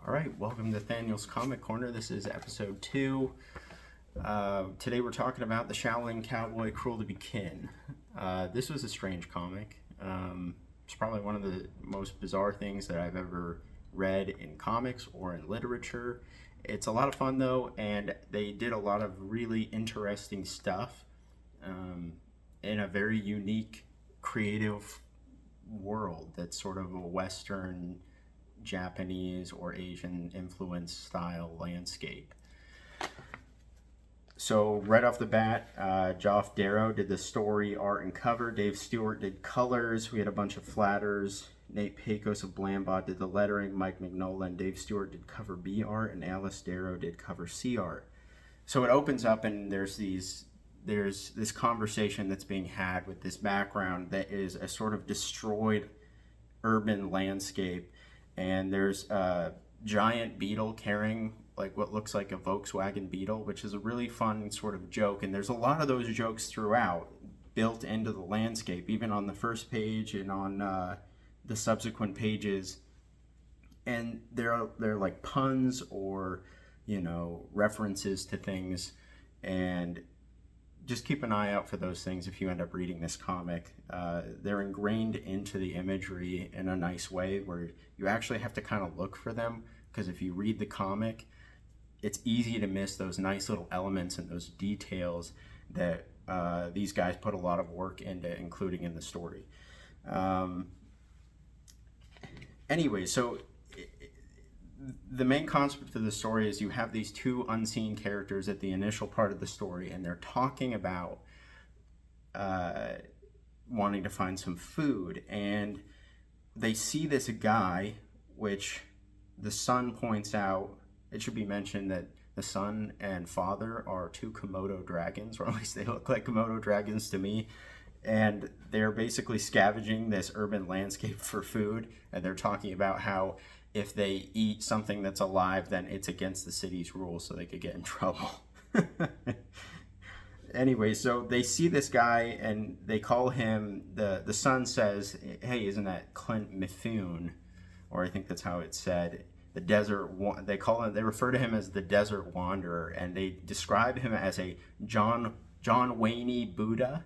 All right, welcome to Thaniel's Comic Corner. This is episode 2. Today we're talking about the Shaolin Cowboy, Cruel to Be Kin. This was a strange comic. It's probably one of the most bizarre things that I've ever read in comics or in literature. It's a lot of fun though, and they did a lot of really interesting stuff in a very unique, creative world that's sort of a Western, Japanese or Asian influence style landscape. So right off the bat, Geof Darrow did the story, art, and cover. Dave Stewart did colors. We had a bunch of flatters. Nate Piekos of Blambot did the lettering. Mike Mignola and Dave Stewart did cover B art, and Alice Darrow did cover C art. So it opens up, and there's this conversation that's being had with this background that is a sort of destroyed urban landscape. And there's a giant beetle carrying like what looks like a Volkswagen Beetle, which is a really fun sort of joke. And there's a lot of those jokes throughout built into the landscape, even on the first page and on the subsequent pages. And they're like puns or, you know, references to things. And just keep an eye out for those things if you end up reading this comic. They're ingrained into the imagery in a nice way where you actually have to kind of look for them, because if you read the comic, it's easy to miss those nice little elements and those details that these guys put a lot of work into including in the story. Anyway, so the main concept of the story is you have these two unseen characters at the initial part of the story, and they're talking about wanting to find some food, and they see this guy, which the son points out. It should be mentioned that the son and father are two Komodo dragons, or at least they look like Komodo dragons to me. And they're basically scavenging this urban landscape for food. And they're talking about how if they eat something that's alive, then it's against the city's rules, so they could get in trouble. Anyway, so they see this guy and they call him, the son says, hey, isn't that Clint Mifune? Or I think that's how it's said. The desert, they refer to him as the Desert Wanderer, and they describe him as a John Wayne Buddha.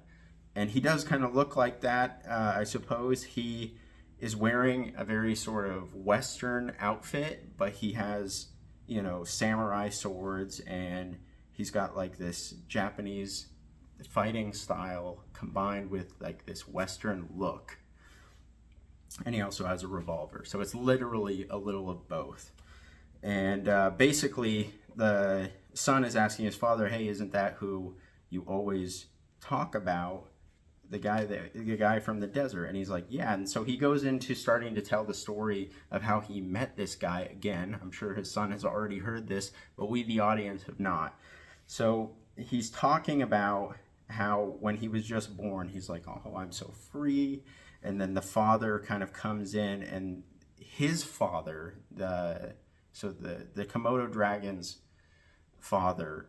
And he does kind of look like that, I suppose. He is wearing a very sort of Western outfit, but he has, you know, samurai swords, and he's got like this Japanese fighting style combined with like this Western look. And he also has a revolver. So it's literally a little of both. And basically the son is asking his father, hey, isn't that who you always talk about? The guy from the desert. And he's like, yeah. And so he goes into starting to tell the story of how he met this guy again. I'm sure his son has already heard this, but we, the audience, have not. So he's talking about how when he was just born, he's like, oh, I'm so free. And then the father kind of comes in, and his father, the Komodo dragon's father,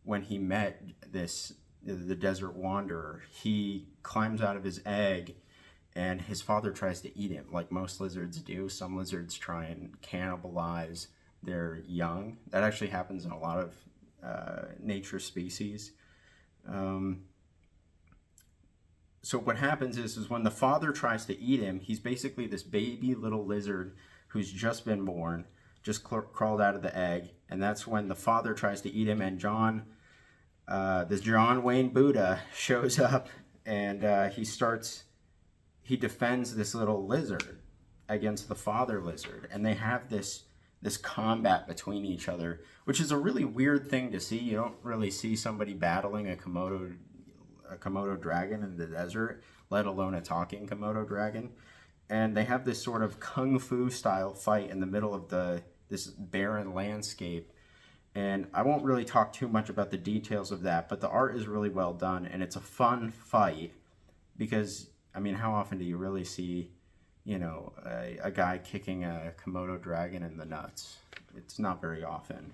when he met the Desert Wanderer, he climbs out of his egg, and his father tries to eat him, like most lizards do. Some lizards try and cannibalize their young. That actually happens in a lot of nature species. So what happens is when the father tries to eat him, he's basically this baby little lizard who's just been born, just crawled out of the egg, and that's when the father tries to eat him, and this John Wayne Buddha shows up, and he defends this little lizard against the father lizard, and they have this combat between each other, which is a really weird thing to see. You don't really see somebody battling a Komodo dragon in the desert, let alone a talking Komodo dragon. And they have this sort of kung fu style fight in the middle of this barren landscape. And I won't really talk too much about the details of that, but the art is really well done, and it's a fun fight because, I mean, how often do you really see, you know, a guy kicking a Komodo dragon in the nuts? It's not very often.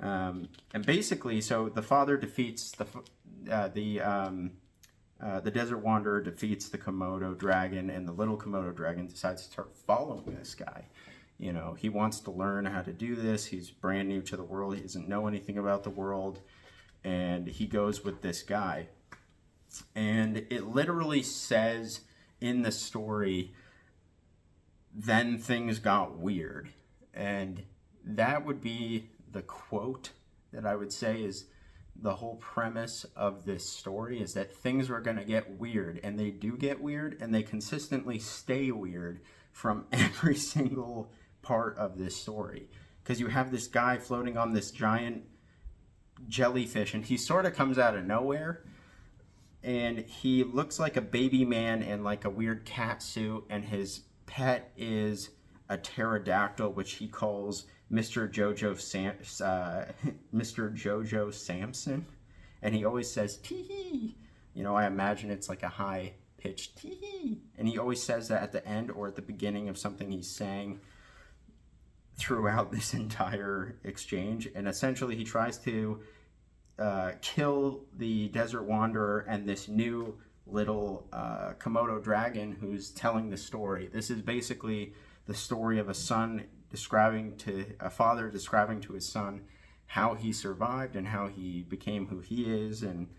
And basically, so the father defeats the Desert Wanderer defeats the Komodo dragon, and the little Komodo dragon decides to start following this guy. You know, he wants to learn how to do this. He's brand new to the world. He doesn't know anything about the world. And he goes with this guy. And it literally says in the story, then things got weird. And that would be the quote that I would say is the whole premise of this story, is that things were going to get weird. And they do get weird, and they consistently stay weird from every single part of this story. Because you have this guy floating on this giant jellyfish, and he sort of comes out of nowhere, and he looks like a baby man in like a weird cat suit, and his pet is a pterodactyl, which he calls Mr. Jojo Samson, and he always says tee-hee. You know, I imagine it's like a high pitched tee-hee, and he always says that at the end or at the beginning of something he's saying throughout this entire exchange. And essentially he tries to kill the desert wanderer and this new little Komodo dragon who's telling the story. This is basically the story of a father describing to his son how he survived and how he became who he is, and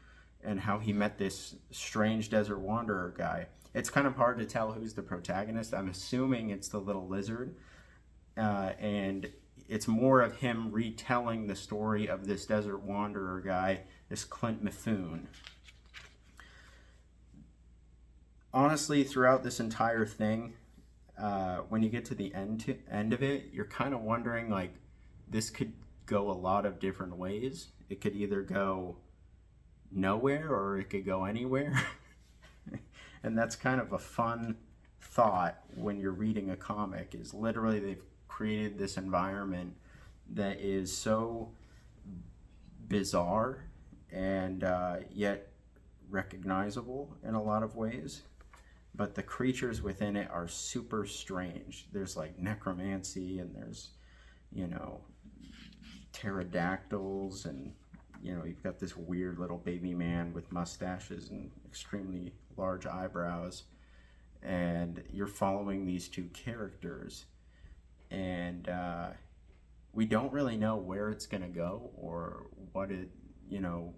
how he met this strange desert wanderer guy. It's kind of hard to tell who's the protagonist. I'm assuming it's the little lizard, and it's more of him retelling the story of this desert wanderer guy, this Clint Mifune. Honestly, throughout this entire thing, when you get to the end of it, you're kind of wondering, like, this could go a lot of different ways. It could either go nowhere or it could go anywhere. And that's kind of a fun thought when you're reading a comic, is literally they've created this environment that is so bizarre and yet recognizable in a lot of ways, but the creatures within it are super strange. There's like necromancy, and there's, you know, pterodactyls, and you know, you've got this weird little baby man with mustaches and extremely large eyebrows, and you're following these two characters, and we don't really know where it's gonna go or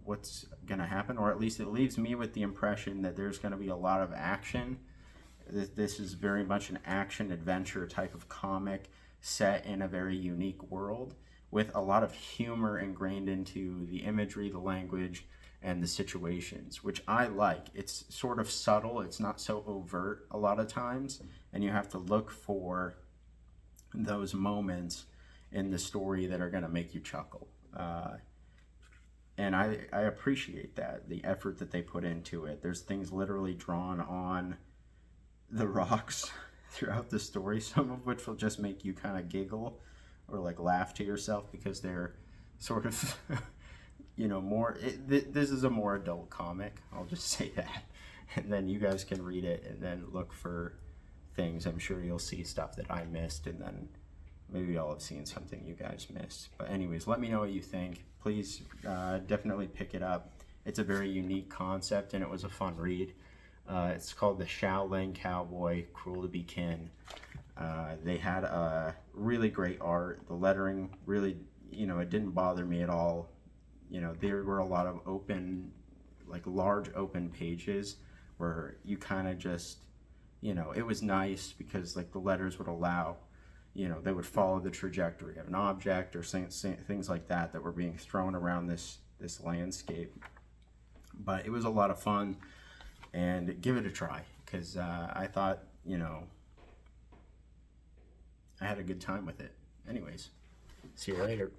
what's gonna happen, or at least it leaves me with the impression that there's gonna be a lot of action. This is very much an action adventure type of comic set in a very unique world, with a lot of humor ingrained into the imagery, the language, and the situations, which I like. It's sort of subtle, it's not so overt a lot of times, and you have to look for those moments in the story that are going to make you chuckle. And I appreciate that, the effort that they put into it. There's things literally drawn on the rocks throughout the story, some of which will just make you kind of giggle or like laugh to yourself, because they're sort of this is a more adult comic, I'll just say that. And then you guys can read it and then look for things. I'm sure you'll see stuff that I missed, and then maybe I'll have seen something you guys missed. But anyways, let me know what you think. Please definitely pick it up. It's a very unique concept, and it was a fun read. It's called the Shaolin Cowboy, Cruel to Be Kin. They had a really great art. The lettering really, it didn't bother me at all. There were a lot of open, like large open pages where you kind of just, it was nice because like the letters would allow, they would follow the trajectory of an object or things like that were being thrown around this landscape. But it was a lot of fun, and give it a try, because I thought, I had a good time with it. Anyways, see you later.